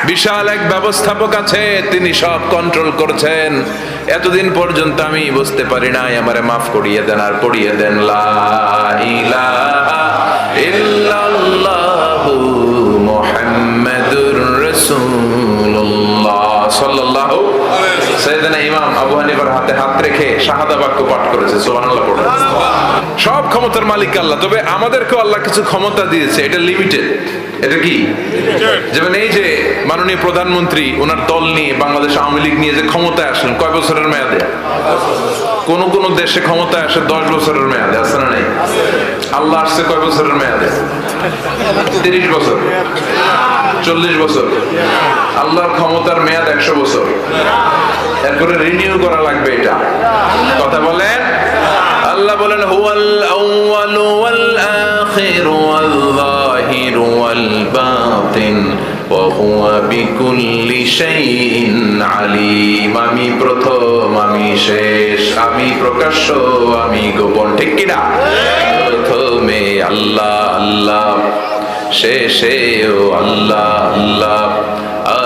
বিশাল এক ব্যবস্থাপক আছে, তিনি সব কন্ট্রোল করছেন। এতদিন পর্যন্ত আমি বুঝতে পারি নাই, আমারে মাফ করিয়ে দেন আর পড়িয়ে দেন লা ইলাহা ইল্লাল্লাহু মুহাম্মাদুর রাসূলুল্লাহ সাল্লাল্লাহু আলাইহি ওয়াসাল্লাম। সাইয়েদনা ইমাম আবু হানিফার হাতে হাত রেখে শাহাদা বাক্য পাঠ করেছে, সুবহানাল্লাহ পড়ে। সব ক্ষমতার মালিক আল্লাহ, তবে আমাদেরকেও আল্লাহ কিছু ক্ষমতা দিয়েছে, এটা লিমিটেড। এটা কি? যেমন এই যে মাননীয় প্রধানমন্ত্রী ওনার দল নিয়ে, বাংলাদেশ আওয়ামী লীগ নিয়ে যে ক্ষমতায় আসলেন, কয় বছরের মেয়াদে? কোন কোন দেশে ক্ষমতায় আসে 10 বছরের মেয়াদে, আছে না নাই? আল্লাহ আসছে কয় বছরের মেয়াদে? 30 বছর, 40 বছর। আল্লাহর ক্ষমতার মেয়াদ 100 বছর। এরপরে রিনিউ করা লাগবে, এটা কথা বলেন। আল্লাহ বলেন হুয়াল আউয়ালু ওয়াল আখিরু ওয়াল যাহিরু ওয়াল বাতিন ওয়া হুয়া বিকুল্লি শাইইন আলিম। আমি প্রথম, আমি শেষ, আমি প্রকাশ্য, আমি গোপন, ঠিক কি না? প্রথমে আল্লাহ আল্লাহ, শেষেও আল্লাহ আল্লাহ,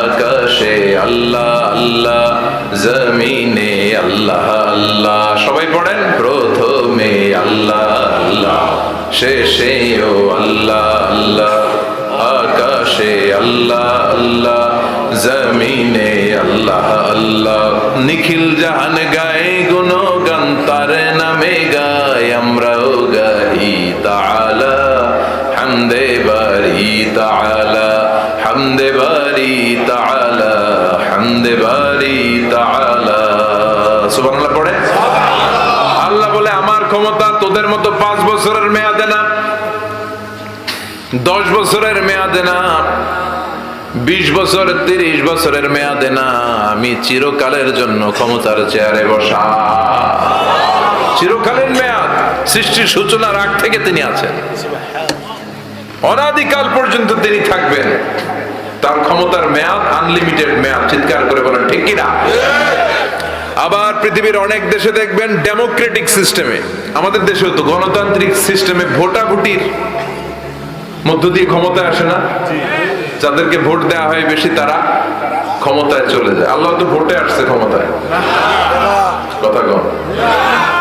আকাশে আল্লাহ আল্লাহ, জমিনে আল্লাহ আল্লাহ। সবাই পড়েন, প্রথমে আল্লাহ আল্লাহ, শেষেও আল্লাহ আল্লাহ, আকাশে আল্লাহ আল্লাহ, জমিনে আল্লাহ আল্লাহ। নিখিল জাহান গায়ে গুণগান, তার নামে গাই আমরাও গাই তাআলা হামদে বারি তাআলা, হামদে বারি তাআলা, হামদে বারি তাআলা। সুবহানাল্লাহ পড়ে। আল্লাহ বলে আমার ক্ষমতা তোদের মতো 5 বছরের মেয়াদে না, 10 বছরের মেয়াদে না, 20 বছর 30 বছরের মেয়াদে না, আমি চিরকালের জন্য ক্ষমতার চেয়ারে বসা। চিরকালীন মেয়াদ, সৃষ্টির সূচনার আগ থেকে তিনি আছেন, অনাদিকাল পর্যন্ত তিনি থাকবেন। তার ক্ষমতার মেয়াদ আনলিমিটেড মেয়াদ। চিৎকার করে বলেন ঠিক কিনা? আবার পৃথিবীর অনেক দেশে দেখবেন ডেমোক্রেটিক সিস্টেমে, আমাদের দেশেও তো গণতান্ত্রিক সিস্টেমে ভোটাভুটির মধ্য দিয়ে ক্ষমতায় আসে না? যাদেরকে ভোট দেওয়া হয় বেশি, তারা ক্ষমতায় চলে যায়। আল্লাহ তো ভোটে আসছে ক্ষমতায়, কথা কম।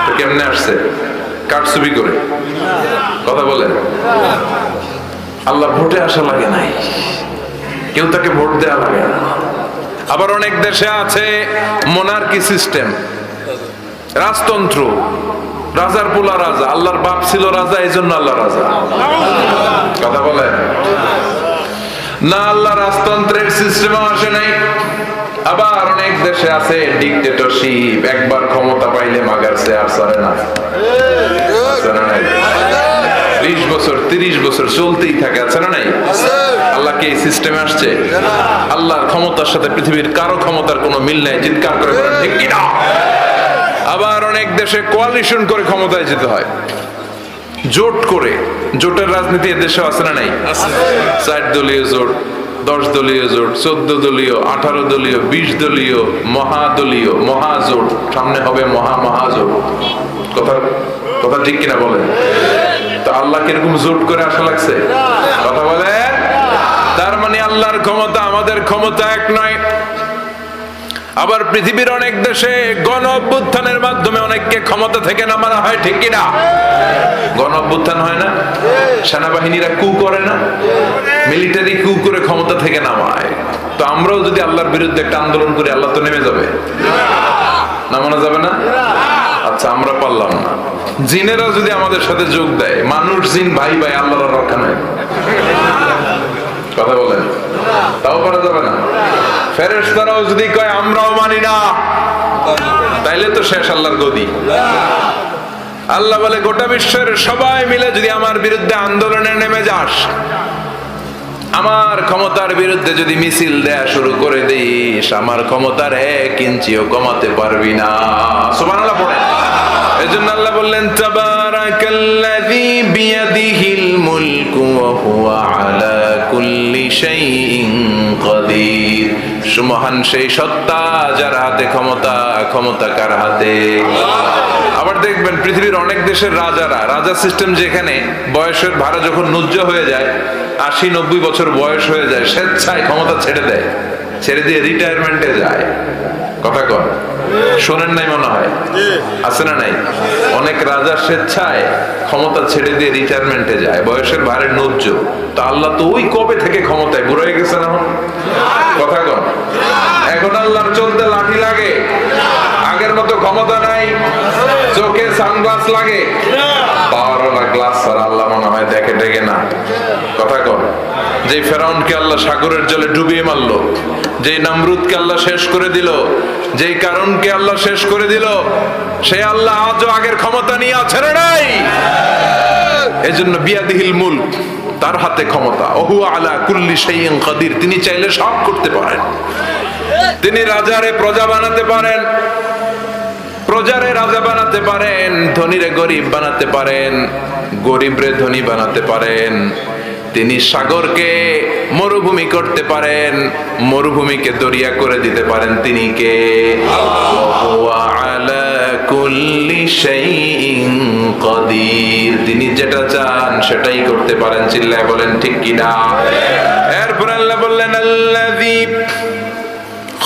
তো কেমনে আসছে? কারচুপি করে, কথা বলেন। আল্লাহ ভোটে আসা লাগে নাই, কেউ তাকে ভোট দেওয়া লাগে না। আবার অনেক দেশে আছে মোনার্কি সিস্টেম, রাজতন্ত্র, রাজার পোলা রাজা, আল্লাহর বাপ ছিল রাজা, এই জন্য আল্লাহ রাজা, কথা বলেন না। আল্লাহ রাজতন্ত্রের সিস্টেমও আসে নাই। আবার অনেক দেশে আছে ডিক্টেটরশিপ, একবার ক্ষমতা পাইলে মাগারছে আর সরে না, 20 বছর 30 বছর চলতেই থাকে, আছে না নাই? আল্লাহ কি এই সিস্টেমে আসছে? আল্লাহর ক্ষমতার সাথে পৃথিবীর কারো ক্ষমতার কোনো মিল নাই। চিৎকার করে বলেন ঠিক কি না? আবার অনেক দেশে কোয়ালিশন করে ক্ষমতায় যেতে হয়, জোট করে। জোটের রাজনীতি এদেশে আছে না নাই? 4 দলীয় জোট, 10 দলীয় জোট, 14 দলীয়, 18 দলীয়, 20 দলীয়, মহাদলীয়, মহাজোট, সামনে হবে মহাজোট। কথা কথা ঠিক কিনা বলেন? তো আল্লাহ কিরকম জোট করে আসা লাগছে, কথা বলে। তার মানে আল্লাহর ক্ষমতা আমাদের ক্ষমতা এক নয়। আবার পৃথিবীর অনেক দেশে গণ অভ্যুত্থানের মাধ্যমে অনেককে ক্ষমতা থেকে নামানো হয়, ঠিক কিনা? গণ অভ্যুত্থান হয় না? সেনাবাহিনীরা কু করে না? মিলিটারি কু করে ক্ষমতা থেকে নামায়। তো আমরাও যদি আল্লাহর বিরুদ্ধে একটা আন্দোলন করি, আল্লাহ তো নেমে যাবে, নামানো যাবে না? আচ্ছা, আমরা পারলাম না, জিনেরা যদি আমাদের সাথে যোগ দেয়, মানুষ জিন ভাই ভাই, আল্লাহর রক্ষা নাই, কথা বলেন, তাও করা যাবে না। ফেরেশতারাও যদি কয় আমরাও মানি না, তাইলে তো শেষ আল্লাহর গদি। আল্লাহ বলে গোটা বিশ্বের সবাই মিলে যদি আমার বিরুদ্ধে আন্দোলনে নেমে যাস, আমার ক্ষমতার বিরুদ্ধে যদি মিছিল দেয়া শুরু করে দিস, আমার ক্ষমতার 1 ইঞ্চিও কমাতে পারবি না। সুবহানাল্লাহ পড়েন। এজন্য আল্লাহ বললেন তাবারাকাল্লাযী বিয়াদিহিল মুলকু ওয়া হুয়া আলা কুল্লি শাইইন কাদির। সুমহান সেই সত্তা যার হাতে ক্ষমতা, ক্ষমতা কার হাতে? আবার দেখবেন পৃথিবীর অনেক দেশের রাজা সিস্টেম, যেখানে বয়সের ভাড়া যখন ন্যূজ্য হয়ে যায়, 80-90 বছর বয়স হয়ে যায়, স্বেচ্ছায় ক্ষমতা ছেড়ে দেয়। ছেড়ে দিয়ে রিটায়ারমেন্টে যায়। কথা কন, শোনেন নাই মনে হয়? আছে না নাই? অনেক রাজা স্বেচ্ছায় ক্ষমতা ছেড়ে দিয়ে রিটায়ারমেন্টে যায়, বয়সের ভারে নজ্জ। তো আল্লাহ তো ওই কবে থেকে ক্ষমতায়, বুড়ো হয়ে গেছে না? কথা কন, এখন আল্লাহর চলতে লাঠি লাগে, আগের মতো ক্ষমতা নাই। চোখে সানগ্লাস লাগে, পাওয়ারওয়ালা গ্লাস ছাড়া আল্লাহ মনে হয় দেখে টেকে না। কথা কন, যে ফেরাউনকে আল্লাহ সাগরের জলে ডুবিয়ে মারলো, যে নমরুদকে আল্লাহ শেষ করে দিল, যেই কারণকে আল্লাহ শেষ করে দিল, সে আল্লাহ আজও আগের ক্ষমতা নিয়ে আছে না নাই? এজন্য বিয়াদিহিল মুলক, তার হাতে ক্ষমতা। ওহু আলা কুল্লি শাইইন কাদির, তিনি চাইলে সব করতে পারেন। তিনি রাজারে প্রজা বানাতে পারেন, প্রজারে রাজা বানাতে পারেন, ধনীরে গরিব বানাতে পারেন, গরিবরে ধনী বানাতে পারেন। তিনি সাগরকে মরুভূমি করতে পারেন, মরুভূমিকে দরিয়া করে দিতে পারেন। তিনি কে? ওয়া আলা কুল্লি শাইইন কাদির, তিনি যেটা চান সেটাই করতে পারেন। চিল্লায় বলেন ঠিক কিনা? এরপর আল্লাহ বললেন, আল্লাযী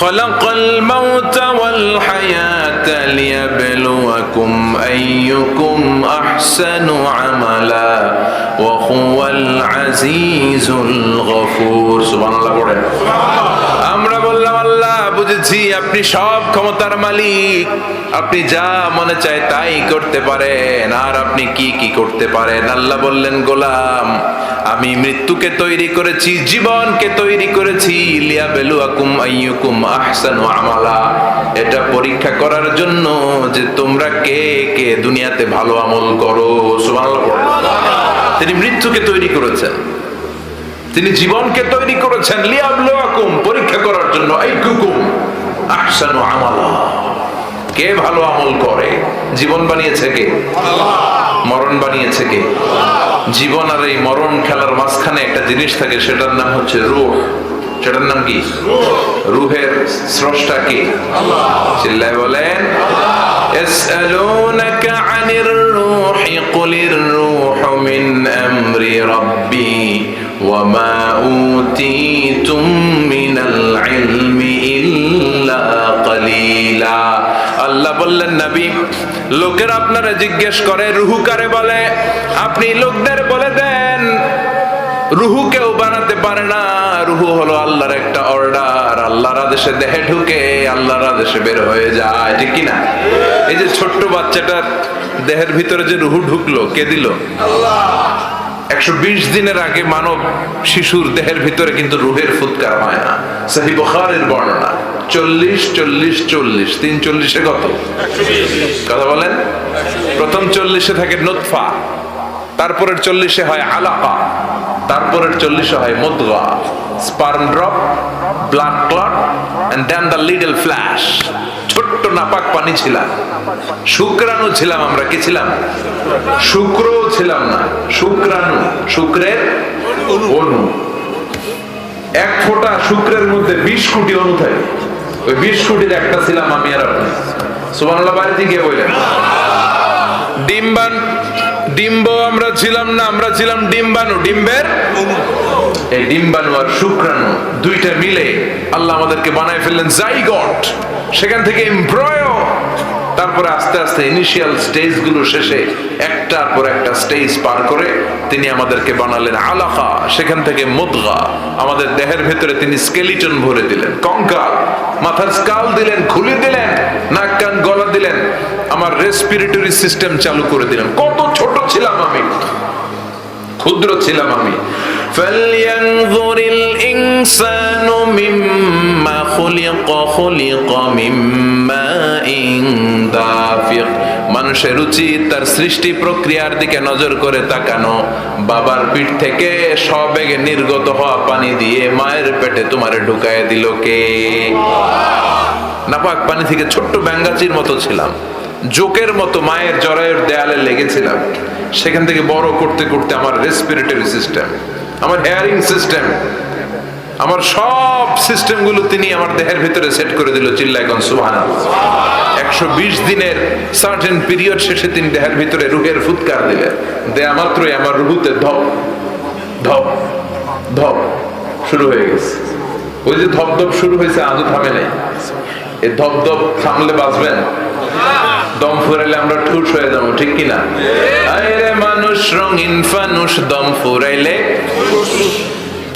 খালাকাল মাউতা ওয়াল হায়াতা লিয়াবলুয়াকুম আইয়ুকুম আহসানু আমালা ওয়া হুয়াল আজিজুল গফুর। সুবহানাল্লাহ পড়েন। আমরা বললাম, আল্লাহ বুঝেছি আপনি সব ক্ষমতার মালিক, আপনি যা মনে চায় তাই করতে পারেন। আর আপনি কি কি করতে পারেন? আল্লাহ বললেন, গোলাম আমি মৃত্যুকে তৈরি করেছি, জীবনকে তৈরি করেছি, লিয়াবলুয়াকুম আইয়ুকুম আহসানু আমালা, এটা পরীক্ষা করার জন্য যে তোমরা কে কে দুনিয়াতে ভালো আমল করো। সুবহানাল্লাহ। তিনি মৃত্যুকে তৈরি করেছেন, তিনি জীবনকে তৈরি করেছেন, লিয়াবলুয়াকুম, পরীক্ষা করার জন্য, আইয়ুকুম আহসানু আমালা, কে ভালো আমল করে। জীবন বানিয়েছে কে? আল্লাহ। মরণ বানিয়েছে কে? জীবন আর এই মরণ খেলার মাঝখানে একটা জিনিস থাকে, সেটার নাম হচ্ছে রূহ। সেটার নাম কি? রূহের স্রষ্টা কে? আল্লাহ। চিল্লায় বলেন, ইয়াসআলুনাকা আনির রূহি কুলির রূহু মিন আমরি রাব্বি ওয়া মা উতীতুম মিনাল ইলমি ইল্লা কালিলা। আল্লাহ বললেন, নবী লোকের আপনারা জিজ্ঞেস করে রুহু কারে বলে, আপনি লোকদের বলে দেন রুহু কেউ বানাতে পারে না। রুহু হলো আল্লাহর একটা অর্ডার, আল্লাহর আদেশে দেহে ঢুকে, আল্লাহর আদেশে বের হয়ে যায়। ঠিক কি না? এই যে ছোট্ট বাচ্চাটার দেহের ভিতরে যে রুহু ঢুকলো, কে দিল? আল্লাহ। 120 দিনের আগে মানব শিশুর দেহের ভিতরে কিন্তু রুহের ফুৎকার হয় না। সহিহ বুখারীর বর্ণনা 40 40 40, 340 কত? 120। কথা বলেন। প্রথম 40 থাকে নুতফা, তারপরের 40 হয় আলাকা, তারপরের 40 হয় মুদগা, sperm drop, blood clot and then the little flesh. ছোট্ট নাপাক পানি ছিলাম, শুক্রাণু ছিলাম আমরা। কি ছিলাম? শুক্রও ছিলাম না, শুক্রাণু, শুক্রের অণু। এক ফোঁটা শুক্রের মধ্যে 20 কোটি অণু থাকে, ওই 20 কোটির একটা ছিলাম আমি আর আপনি। সুবহানাল্লাহ। বাড়িতে গিয়ে বললেন, ডিম্ব আমরা ছিলাম না, আমরা ছিলাম ডিম্বাণু, ডিম্বের। এই ডিম্বাণু আর শুক্রাণু দুইটা মিলে আল্লাহ আমাদেরকে বানায় ফেললেন জাইগট, সেখান থেকে এমব্রয়ো, তারপরে আস্তে আস্তে ইনিশিয়াল স্টেজ গুলো শেষে একটার পর একটা স্টেজ পার করে তিনি আমাদেরকে বানালেন আলাকা, সেখান থেকে মুদগা, আমাদের দেহের ভেতরে তিনি স্কেলিটন ভরে দিলেন, কঙ্কাল, মাথার স্কাল দিলেন, খুলে দিলেন, নাক কান গলা দিলেন, আমার রেসপিরেটরি সিস্টেম চালু করে দিলেন। কত ছোট ছিলাম আমি, ক্ষুদ্র ছিলাম আমি। فَلْيَنْظُرِ الْإِنسَانُ مِمَّا خُلِقَ خُلِقَ مِن مَّاءٍ دَافِقٍ। মানুষের উচিত তার সৃষ্টি প্রক্রিয়ার দিকে নজর করে তাকানো। বাবার পিঠ থেকে সবেগে নির্গত হওয়া পানি দিয়ে মায়ের পেটে তোমারে ঢুকায় দিল কে? নাপাক পানি থেকে ছোট্ট ব্যাঙ্গাচির মতো ছিলাম, জোকের মতো মায়ের জরায়ুর দেয়ালে লেগেছিলাম। সেখান থেকে বড় করতে করতে আমার রেসপিরেটরি সিস্টেম, আমার হেয়ারিং সিস্টেম, আমার সব সিস্টেম গুলো তিনি আমার দেহের ভিতরে সেট করে দিল। চিল্লায় কোন সুবহানাল্লাহ। 120 দিনের সার্টেন পিরিয়ড শেষে তিনি দেহের ভিতরে রুহের ফুৎকার দিলেন। দেয়া মাত্রই আমার রুহুতে ধপ ধপ ধপ শুরু হয়ে গেছে। ওই যে ধপধপ শুরু হয়েছে আজও থামে নাই। এই ধপধপ থামলে বাঁচবেন, দম ফুরাইলে আমরা ঠুস হয়ে যাবো, ঠিক কিনা? আরে মানুষ রঙিন ফানুষ, দম ফুরাইলে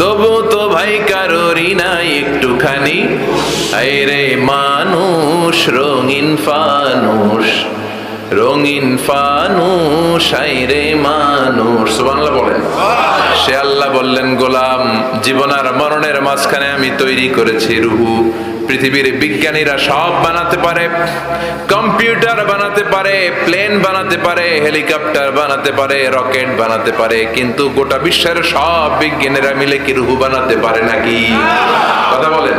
তবু তো ভাই কারোরই নাই একটুখানি। আরে মানুষ রঙিন ফানুষ, রঙিন ফানুষ, আইরে মানুষ। সুবহানাল্লাহ বলেন। সে আল্লাহ বললেন, গোলাম জীবন আর মরণের মাঝখানে আমি তৈরি করেছি রুহু। পৃথিবীর বিজ্ঞানীরা সব বানাতে পারে, কম্পিউটার বানাতে পারে, প্লেন বানাতে পারে, হেলিকপ্টার বানাতে পারে, রকেট বানাতে পারে, কিন্তু গোটা বিশ্বের সব বিজ্ঞানীরা মিলে কি রুহু বানাতে পারে নাকি? কথা বলেন।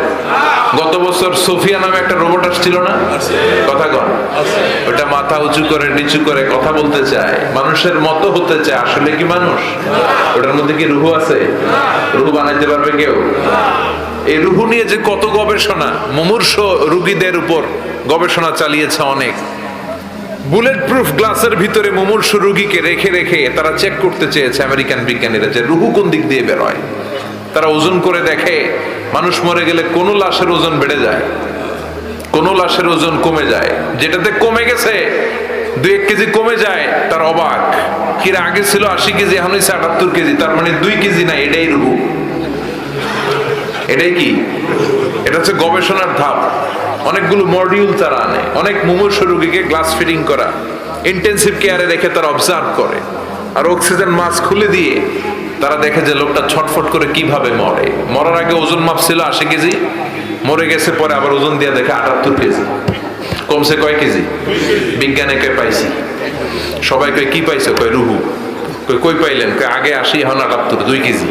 গত বছর সোফিয়া নামে একটা রোবট আসছিল না? কথা কন। ওটা মাথা উঁচু করে নিচু করে কথা বলতে চায়, মানুষের মতো হতে চায়। আসলে কি মানুষ? ওটার মধ্যে কি রুহু আছে? রুহু বানাইতে পারবে কেউ? এই রুহু নিয়ে যে কত গবেষণা, মুমূর্ষ রোগীদের উপর গবেষণা চালিয়েছে অনেক। বুলেট প্রুফ গ্লাসের ভিতরে মুমূর্ষ রোগীকে রেখে রেখে তারা চেক করতে চেয়েছে আমেরিকান বিজ্ঞানীরা যে রুহু কোন দিক দিয়ে বের হয়। তারা ওজন করে দেখে মানুষ মরে গেলে কোন লাশের ওজন বেড়ে যায়, কোন লাশের ওজন কমে যায়। যেটাতে কমে গেছে 2-1 কেজি কমে যায়, তার অবাক। কিরা আগে ছিল 80 কেজি, এখন হয়েছে 78 কেজি, তার মানে 2 কেজি না, এটাই রুহু। এটাই কি? এটা হচ্ছে গবেষণার ধাপ। অনেকগুলো মডিউল তারা আনে, অনেক মুমূর্ষ রোগীকে গ্লাস ফিটিং করা, ইন্টেনসিভ কেয়ারে রেখে তারা অবজার্ভ করে, আর অক্সিজেন মাস্ক খুলে দিয়ে তারা দেখে যে লোকটা ছটফট করে কিভাবে মরে। মরার আগে ওজন মাপছিল 80 কেজি, মরে গেছে পরে আবার ওজন দিয়ে দেখে 78 কেজি। কমছে কয় কেজি? বিজ্ঞানে কে পাইছি, সবাই কয় কি পাইছে? কয় রুহু। কই পাইলেন? কয় আগে 80, এখন 78, 2 কেজি।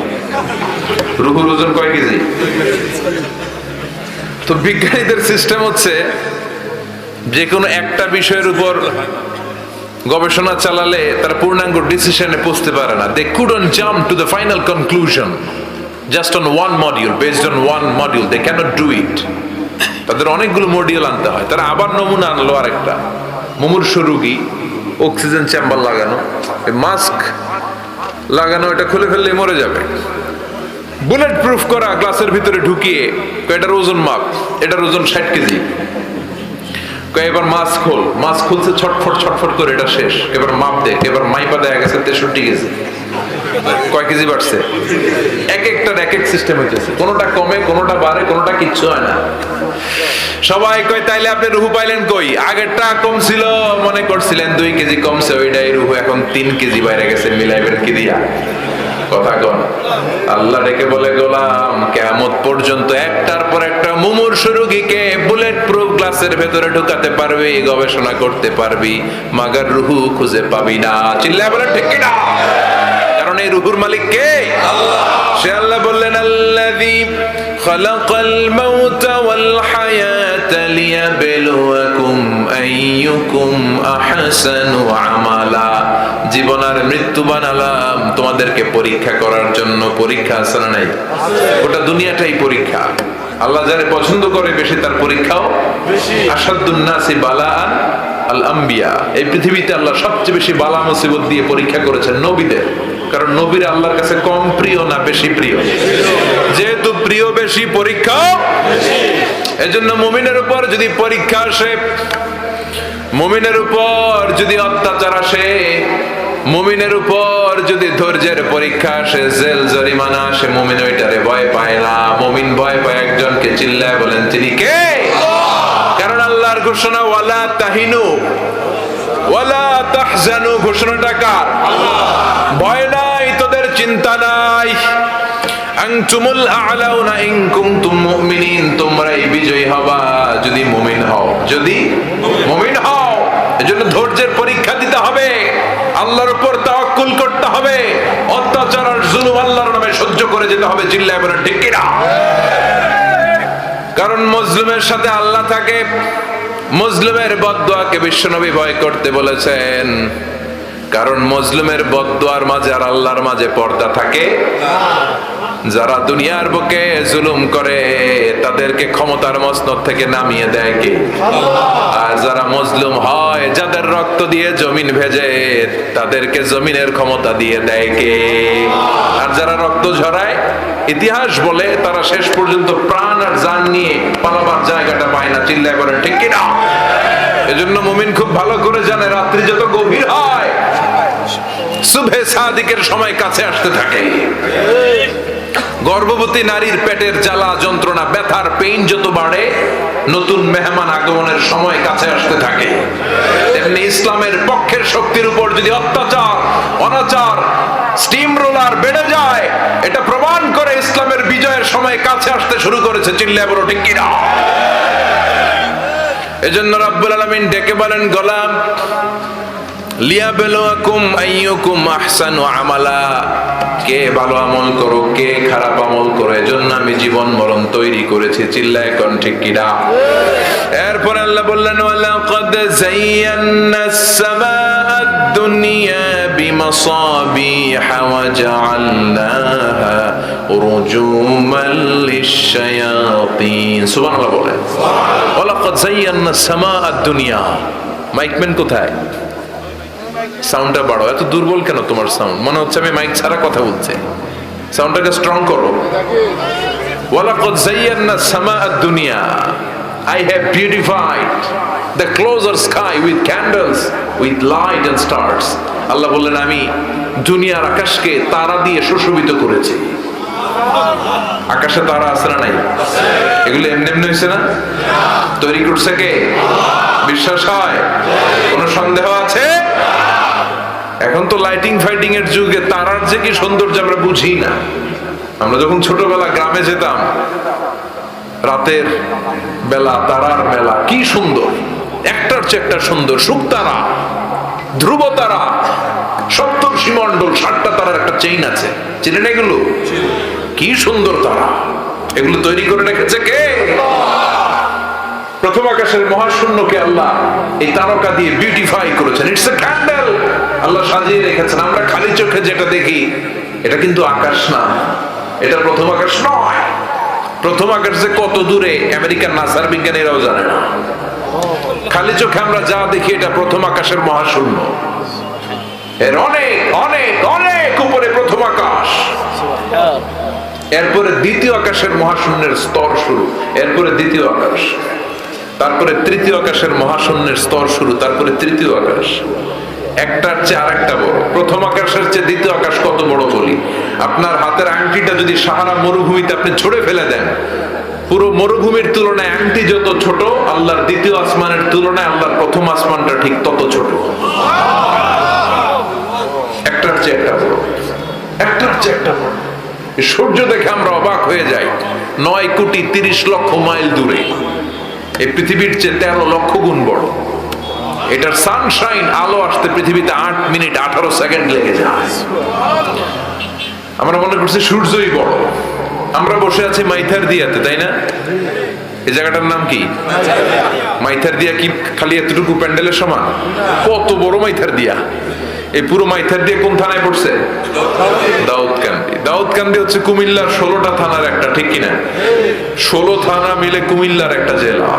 রুহুর ওজন কয় কেজি? তো বিজ্ঞানীদের সিস্টেম হচ্ছে যে কোনো একটা বিষয়ের উপর গবেষণা চালালে তারা পূর্ণাঙ্গ ডিসিশনে পৌঁছতে পারে না। They couldn't jump to the final conclusion just on one module, based on one module. They cannot do it. তাদের অনেকগুলো মডিউল আনতে হয়। তারা আবার নমুনা আনলো আরেকটা, মুমূর্ষ রোগী, অক্সিজেন চেম্বার লাগানো, মাস্ক লাগানো, এটা খুলে ফেললে মরে যাবে। বুলেট প্রুফ করা গ্লাসের ভিতরে ঢুকিয়ে এটার ওজন মাপ, এটার ওজন 60 কেজি। এবার মাস্ক খোল, মাস্ক খুলছে ছটফট ছটফট করে, এটা শেষ। এবার মাপ দেখ, এবার মাইপা দেখা গেছে 63 কেজি। কয় কেজি বাড়ছে? এক একটার এক এক সিস্টেম হইতেছে, কোনোটা কমে, কোনোটা বাড়ে, কোনোটা কিচ্ছু হয় না। সবাই কয় তাইলে আপনি রুহু পাইলেন কই? আগেরটা কম ছিল, মনে করছিলেন 2 কেজি কমছে, ওইটাই রুহু, এখন 3 কেজি বাইরে গেছে, মিলাইবেন কি দিয়া? কথা কন। আল্লাহ ডেকে বলে, গোলাম কিয়ামত পর্যন্ত একটার পর একটা মুমূর্ষ রোগীকে বুলেট প্রুফ গ্লাসের ভেতরে ঢুকাতে পারবি, গবেষণা করতে পারবি, মাগার রুহু খুঁজে পাবি না। চিল্লায় বলে ঠিক কিনা? কারণ এই রুহুর মালিক কে? আল্লাহ। সে আল্লাহ বললেন, আল্লাযী খালাকাল মাউতা ওয়াল হায়াতা লিয়াবলুয়াকুম আইয়ুকুম আহসানু আমালা। জীবন আর মৃত্যু বানালাম তোমাদেরকে পরীক্ষা করার জন্য। পরীক্ষা আছে না নাই? গোটা দুনিয়াটাই পরীক্ষা। আল্লাহ যারে পছন্দ করে বেশি, তার পরীক্ষাও বেশি। আশাদ্দুন নাসি বালাআন আল আম্বিয়া। এই পৃথিবীতে আল্লাহ সবচেয়ে বেশি বালা মুসিবত দিয়ে পরীক্ষা করেছেন নবীদের। কারণ নবীরা আল্লাহর কাছে কম প্রিয় না বেশি প্রিয়? যেহেতু প্রিয় বেশি, পরীক্ষাও বেশি। এজন্য মুমিনের উপর যদি পরীক্ষা আসে, মুমিনের উপর যদি অত্যাচার আসে, মুমিনের উপর যদি ধৈর্যের পরীক্ষা আসে, জেল জরিমানা আসে, মুমিন ওইটারে ভয় পায় না। মুমিন ভয় পায় একজনকে। চিল্লায় বলেন তিনি কে? কারণ আল্লাহর ঘোষণা, ওয়ালা তাহিনু ওয়ালা তাহজানু। ঘোষণাটা কার? ভয় নাই, তোদের চিন্তা নাই। আনতুমুল আ'লাউনা ইন কুনতুম মুমিনিন। তোমরাই বিজয়ী হবা যদি মুমিন হও, যদি মুমিন হও। এজন্য ধৈর্যের পরীক্ষা দিতে হবে, আল্লাহর উপর তাওয়াক্কুল করতে হবে, অত্যাচার আর জুলুম আল্লাহর নামে সহ্য করে যেতে হবে। চিল্লায় বলেন ঠিক কিনা? কারণ মজলুমের সাথে আল্লাহ থাকে। মজলুমের বদদুয়াকে বিশ্বনবী ভয় করতে বলেছেন, কারণ মজলুমের বদদুয়ার মাঝে আর আল্লাহর মাঝে পর্দা থাকে। যারা দুনিয়ার বুকে জুলুম করে তাদেরকে ক্ষমতার মসনদ থেকে নামিয়ে দেয় কে? আর যারা মজলুম হয়, যাদের রক্ত দিয়ে জমিন ভেজে, তাদেরকে জমিনের ক্ষমতা দিয়ে দেয় কে? আর যারা রক্ত ঝরায় ইতিহাস বলে তারা শেষ পর্যন্ত প্রাণ আর জান নিয়ে পালাবার জায়গাটা পায় না। চিল্লায় বলেন ঠিক কিনা? এজন্য মুমিন খুব ভালো করে জানে রাত্রি যত গভীর হয় সুবহে সাদিকের সময় কাছে আসতে থাকে। গর্ভবতী নারীর পেটের জ্বালা যন্ত্রণা ব্যথার পেইন যত বাড়ে নতুন মেহমান আগমনের সময় কাছে আসতে থাকে। তেমনি ইসলামের পক্ষের শক্তির উপর যদি অত্যাচার অনাচার স্টিম রোলার বেড়ে যায় এটা প্রমাণ করে ইসলামের বিজয়ের সময় কাছে আসতে শুরু করেছে। চিল্লায় বলো ঠিক কিনা? এজন্য রাব্বুল আলামিন ডেকে বলেন গোলাম লিয়াবলুয়াকুম আইয়ুকুম আহসানু আমালা, কে ভালো আমল করো কে খারাপ আমল করো এজন্য আমি জীবন মরণ তৈরি করেছি। চিল্লায় কোন ঠিক কিনা? এরপর আল্লাহ বললেন ওয়ালাকাদ যায়্যানাস সামাআদ দুনিয়া বিমাসাবিহা ওয়া জাআলনাহা রুজুমান লিশ-শায়াতিন। সুবহানাল্লাহ বলেন। ওয়ালাকাদ যায়্যানাস সামাআদ দুনিয়া। মাইকম্যান কোথায়? সাউন্ডটা বাড়াও। এত দুর্বল কেন তোমার সাউন্ড? মনে হচ্ছে আমি মাইক ছাড়া কথা বলছি। সাউন্ডটাকে স্ট্রং করো। ওয়ালাকাদ যায়্যানাস সামাআদ দুনিয়া, I have beautified the closer sky with candles, with light and stars. আল্লাহ বললেন আমি দুনিয়ার আকাশকে তারা দিয়ে সুশোভিত করেছি। আকাশে তারা আছে না নাই? এগুলো এমনি এমনি হয়েছে না? তৈরি করছে কে? বিশ্বাস হয়? কোনো সন্দেহ আছে? এখন তো লাইটিং ফাইটিং এর যুগে তারার যে কি সৌন্দর্য আমরা বুঝি না। আমরা যখন ছোটবেলা গ্রামে যেতাম রাতের বেলা তারার মেলা কি সুন্দর, একটার চেয়ে একটা সুন্দর। শুকতারা, ধ্রুব তারা, সপ্তর্ষিমণ্ডল 7টা তারার একটা চেইন আছে, চিনেন এগুলো? কি সুন্দর তারা। এগুলো তৈরি করে রেখেছে কে? প্রথম আকাশের মহাশূন্যকে আল্লাহ এই তারকা দিয়ে বিউটিফাই করেছেন। It's a candle. আল্লাহ সাজিয়ে রেখেছেন। আমরা খালি চোখে যেটা দেখি এটা কিন্তু আকাশ না, এটা প্রথম আকাশ নয়। প্রথম আকাশ যে কত দূরে আমেরিকার নাসার বিজ্ঞানীরাও জানে না। খালি চোখে আমরা যা দেখি এটা প্রথম আকাশের মহাশূন্য। এর অনেক অনেক অনেক উপরে প্রথম আকাশ। এরপরে দ্বিতীয় আকাশের মহাশূন্যের স্তর শুরু, এরপরে দ্বিতীয় আকাশ, তারপরে তৃতীয় আকাশের মহাশূন্যের স্তর শুরু, তারপরে তৃতীয় আকাশ। একটার চেয়ে আরেকটা বড়। প্রথম আকাশের চেয়ে দ্বিতীয় আকাশ কত বড় বলি? আপনার হাতের আংটিটা যদি সাহারা মরুভূমিতে আপনি ছুঁড়ে ফেলে দেন, পুরো মরুভূমির তুলনায় আংটি যত ছোট, আল্লাহর দ্বিতীয় আসমানের তুলনায় আল্লাহর প্রথম আসমানটা ঠিক তত ছোট। একটার চেয়ে একটা বড়, একটার চেয়ে একটা বড়। সূর্য দেখে আমরা অবাক হয়ে যাই। 9,30,00,000 মাইল দূরে, এই পৃথিবীর চেয়ে 13 লক্ষ গুণ বড়। এটার সানশাইন আলো আসতে পৃথিবীতে 8 মিনিট 18 সেকেন্ড লেগে যায়। আমরা মনে করছি সূর্যই বড়। আমরা বসে আছি মাইথার দিয়াতে, তাই না? এই জায়গাটার নাম কি? মাইথার দিয়া। কি খালি এতটুকু প্যান্ডেলের সমান? কত বড় মাইথার দিয়া। এই পুরো মাইথার দিয়ে কোন থানায় পড়ছে? দাউদকান্দি। দাউদকান্দি হচ্ছে কুমিল্লার 16টা থানার একটা, ঠিক কিনা? 16 থানা মিলে কুমিল্লার একটা জেলা।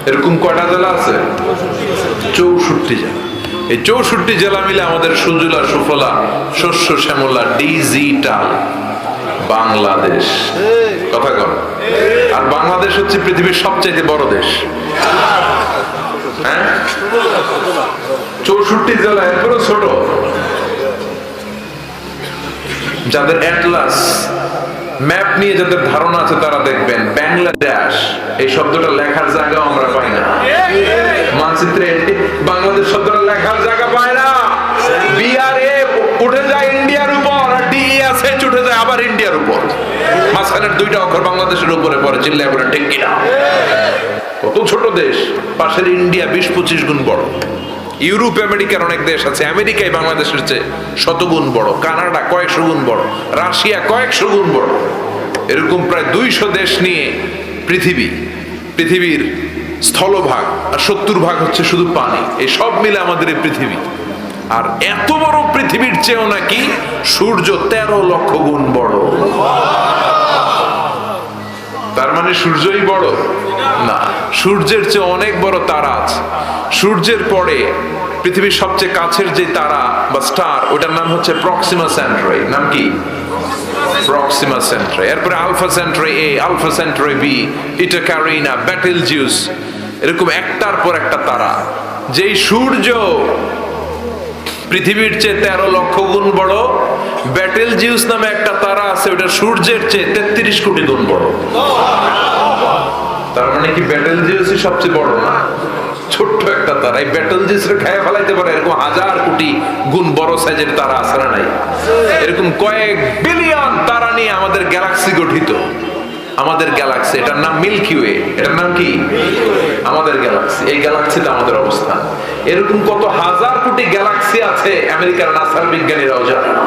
এরকম কয়টা জেলা আছে? 64 জেলা। এই 64 জেলা মিলে আমাদের সুজলা সুফলা শস্য শ্যামলা ডিজিটাল বাংলাদেশ। কথা কর। আর বাংলাদেশ হচ্ছে পৃথিবীর সবচেয়ে বড় দেশ। হ্যাঁ, 64 জেলা, এরপরে ছোট। যাদের অ্যাটলাস ম্যাপ নিয়ে যাদের ধারণা আছে তারা দেখবেন বাংলাদেশ এই শব্দটা লেখার জায়গা আমরা পাই না। মানচিত্রে বাংলাদেশ শব্দটা লেখার জায়গা পায় না। বিআরএ উঠে যায় ইন্ডিয়ার উপর, আর ডিএসএইচ উঠে যায় আবার ইন্ডিয়ার উপর। মাঝখানের 2টা অক্ষর বাংলাদেশের উপরে পড়ে। চিল্লায় বলেন ঠিক কিনা? কত ছোট দেশ। পাশের ইন্ডিয়া 20-25 গুণ বড়। ইউরোপ আমেরিকার অনেক দেশ আছে, আমেরিকায় বাংলাদেশের চেয়ে 100 গুণ বড়। কানাডা কয়েকশো গুণ বড়। রাশিয়া কয়েকশো গুণ বড়। এরকম প্রায় 200 দেশ নিয়ে পৃথিবীর স্থলভাগ, আর 70% হচ্ছে শুধু পানি। এই সব মিলে আমাদের এই পৃথিবী। আর এত বড় পৃথিবীর চেয়েও নাকি সূর্য 13 লক্ষ গুণ বড়। তার মানে সূর্যই বড় না, সূর্যের চেয়ে অনেক বড় তারা আছে। সূর্যের পরে পৃথিবীর সবচেয়ে কাছের যে তারা বা স্টার, ওটার নাম হচ্ছে প্রক্সিমা সেন্টারি। নাম কি? প্রক্সিমা সেন্ট্রাই, এরপরে আলফা সেন্ট্রাই এ, আলফা সেন্ট্রাই বি, ইটা ক্যারিনা, বেটেলজিউস, এরকম একটার পর একটা তারা। যেই সূর্য পৃথিবীর চেয়ে 13 লক্ষ গুণ বড়, বেটেলজিউস নামে একটা তারা আছে, ওটা সূর্যের চেয়ে 33 কোটি গুণ বড়। তার মানে কি বেটেলজিউসই সবচেয়ে বড় না? ছোট্ট একটা তারা, এই বেটেলজিউসকে খেয়ে ফেলাইতে পারে এরকম হাজার কোটি গুণ বড় সাইজের তারা আছে না নাই? এরকম কয়েক বিলিয়ন তারা নিয়ে আমাদের গ্যালাক্সি গঠিত। আমাদের গ্যালাক্সি, এটার নাম মিল্কি ওয়ে। এটার নাম কি? আমাদের গ্যালাক্সি। এই গ্যালাক্সিতে আমাদের অবস্থান। এরকম কত হাজার কোটি গ্যালাক্সি আছে আমেরিকার নাসার বিজ্ঞানীরাও জানে না।